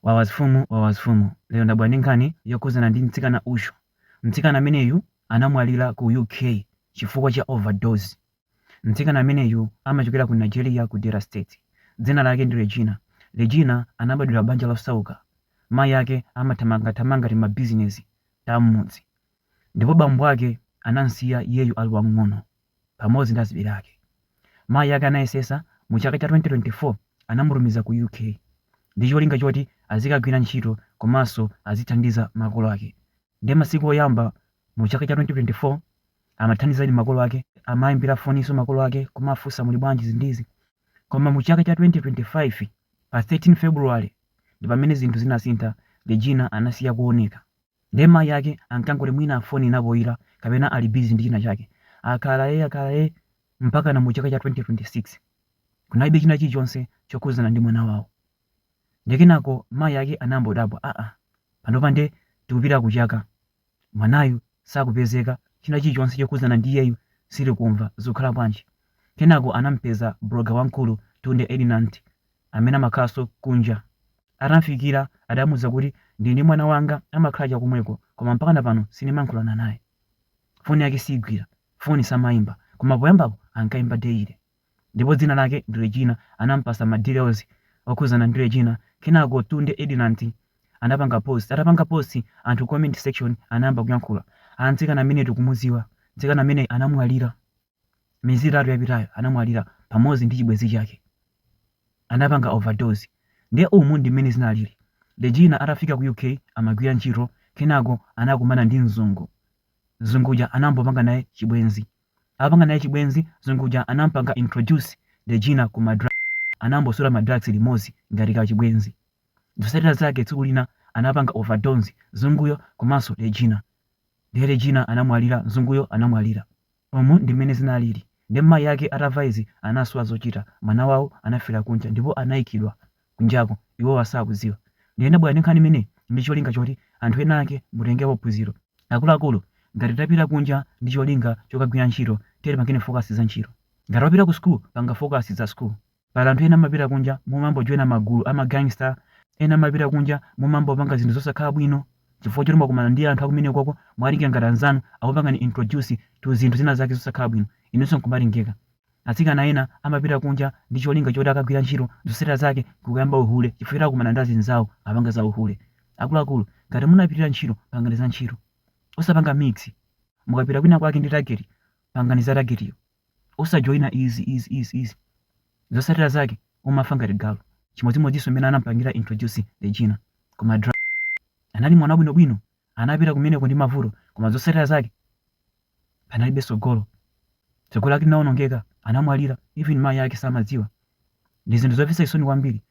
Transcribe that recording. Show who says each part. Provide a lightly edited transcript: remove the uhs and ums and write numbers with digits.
Speaker 1: wawazifumu lero ndabwera ndi nkhani yokhuzana ndi mtsikana Usho. Mtsikana ameneyu anamwalira ku UK chifukwa cha overdose. Mtsikana ameneyu amachokera ku Nigeria ku Delta State. Dzina lake ndi Regina. Regina anabadwira banja losauka. Mayi ake amathamangathamanga ti mabizinesi ta m'mudzi. Ndipo bambo ake anamsiya iyeyu ali wang'ono pamodzi ndi azibale ake. Mayi ake anayesesa mu chaka cha 2024 anamutumiza ku UK ndi cholinga choti azikagwira ntchito komanso azithandiza makolo ake. Ndi masiku oyamba mu chaka cha 2024 amathandiza ndi makolo ake, amayimbira foniso makolo ake kumafunsa muli bwanji zindizi. Koma mu chaka cha 2025 pa 13 February ndi pamene zinthu zinasintha. Regina anasiya kuoneka. Ndi mayi ake ankangoti mwina foni inapoyira kapena ali busy ndi china chake. Akhala mpaka na mu chaka cha 2026 kunalibe china chilichonse chokhuzana ndi mwana wawo. Ndi kenako mayi ake anambodabwa, panopa nde tikupita kuchaka, mwanayu sakupezeka, china chilichonse chokhuzana ndi iyeyu sili kumva zikukhala bwanji. Kenako anampeza bloga wamkulu Tunde Edinanti amene amakhalanso kunja. Atamfikira adamuwuza kuti ndi mwana wanga amakhala chakumweko koma mpaka na pano sindimayankhulana naye. Foni yake sigwira, foni samayimba, koma poyambapo ankayimba daily. Ndipo dzina lake ndi Regina, anampasa ma details okhuzana ndi Regina. Kenako Tunde Edinanti anapanga post. Atapanga post anthu comment section anayamba kuyankhula. Mtsikana amene tikumudziwa, mtsikana amene anamwalira miyezi itatu yapitayo, anamwalira pamodzi ndi chibwenzi chake, anapanga overdose. Ndiye umu ndi mmene zinalili. Regina atafika ku UK amagwira ntchito. Kenako anakumana ndi mzungu. Mzunguja anambopanga naye chibwenzi. Apanga naye chibwenzi, mzunguja anampanga introduce Regina ku madrugs. Anambosula madrugs limodzi ngati ka chibwenzi. Zotsatira zake tsiku lina anapanga overdose mzunguyo komanso Regina. Ndi Regina anamwalira, mzunguyo anamwalira. Umu ndi mmene zinalili. Ndi mayi yake atamva izi anaswa zochita. Mwana wawo anafera kunja ndipo anayikidwa kunjako, iwo asakudziwa. Ndiyenda bwana nkhani imene ndi cholinga choti anthu ena ake mutengepo phunziro. Akuluakulu ngati tapita kunja ndi cholinga chokagwira ntchito, tere pangene focus za ntchito. Ngati wapita ku school panga focus za school. Pala anthu ena amapita kunja mumambojoyina magulu ama gangster, ena amapita kunja mumambopanga zinthu zosakhala bwino chifukwa choti mwakumana ndi anthu akumene kwako mwalinga ngati anzanu akupanga ni introduce to zinthu zina zake zosakhala bwino, inenso nkumalingeka. Atsikana ena amapita kunja ndi cholinga choti akagwira ntchito, zotsatira zake kukayamba uhule chifukwa akumana ndi azinzawo apanga za uhule. Akuluakulu ngati munapitira ntchito pangani za ntchito, osapanga mix. Mukapita kwina kwake ndi target, pangani za target. Osajoyina easy. Zotsatira zake umafa ngati galu. Chimodzimodzinso mmene anampangira introduce Regina koma drug. Anali mwana bwinobwino, anapita kumeneko ndi mavuto, koma zotsatira zake panalibe sogolo. Tsogolo lake linawonongeka, anamwalira, even mayi yake samadziwa. Ndi zinthu zopvetsa chisoni kwambiri.